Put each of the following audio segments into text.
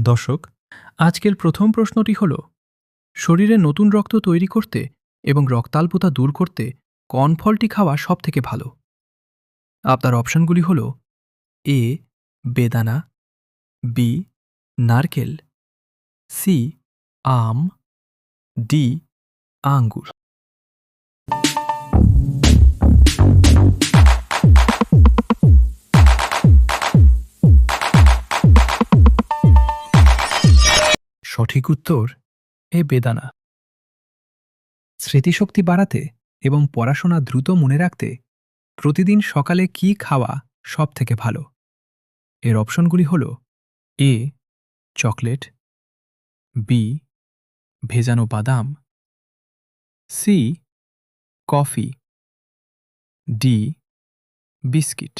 দর্শক, আজকের প্রথম প্রশ্নটি হল, শরীরে নতুন রক্ত তৈরি করতে এবং রক্তাল্পতা দূর করতে কোন ফলটি খাওয়া সবথেকে ভালো? আপনার অপশনগুলি হল এ বেদানা, বি নারকেল, সি আম, ডি আঙ্গুর। সঠিক উত্তর এ বেদানা। স্মৃতিশক্তি বাড়াতে এবং পড়াশোনা দ্রুত মনে রাখতে প্রতিদিন সকালে কি খাওয়া সবথেকে ভালো? এর অপশনগুলি হল এ চকলেট, বি ভেজানো বাদাম, সি কফি, ডি বিস্কিট।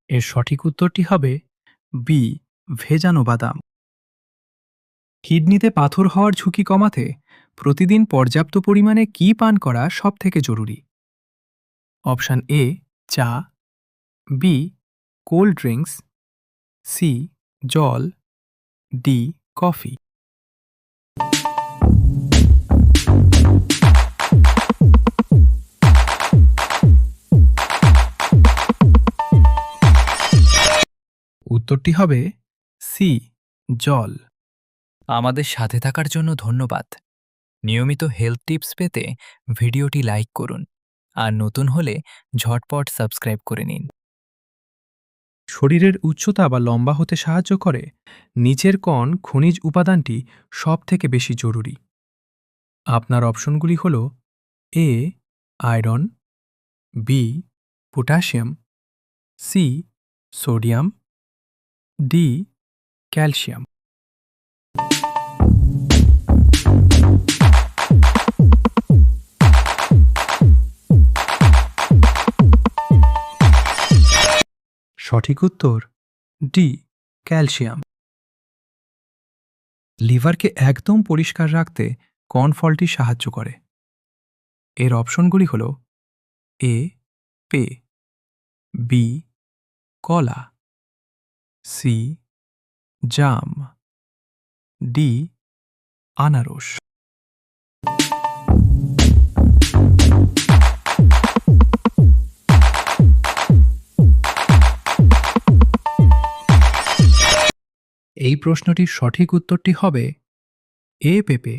এর সঠিক উত্তরটি হবে বি ভেজানো বাদাম। কিডনিতে পাথর হওয়ার ঝুঁকি কমাতে প্রতিদিন পর্যাপ্ত পরিমাণে কি পান করা সবথেকে জরুরি? অপশান এ চা, বি কোল্ড ড্রিঙ্কস, সি জল, ডি কফি। উত্তরটি হবে সি জল। আমাদের সাথে থাকার জন্য ধন্যবাদ। নিয়মিত হেলথ টিপস পেতে ভিডিওটি লাইক করুন আর নতুন হলে ঝটপট সাবস্ক্রাইব করে নিন। শরীরের উচ্চতা বা লম্বা হতে সাহায্য করে নিচের কোন খনিজ উপাদানটি সবথেকে বেশি জরুরি? আপনার অপশনগুলি হল A iron, B potassium, C sodium, D calcium. সঠিক উত্তর ডি ক্যালসিয়াম। লিভারকে একদম পরিষ্কার রাখতে কোন ফলটি সাহায্য করে? এর অপশনগুলি হল এ পে, বি কলা, সি জাম, ডি আনারস। এই প্রশ্নটির সঠিক উত্তরটি হবে এ পেঁপে।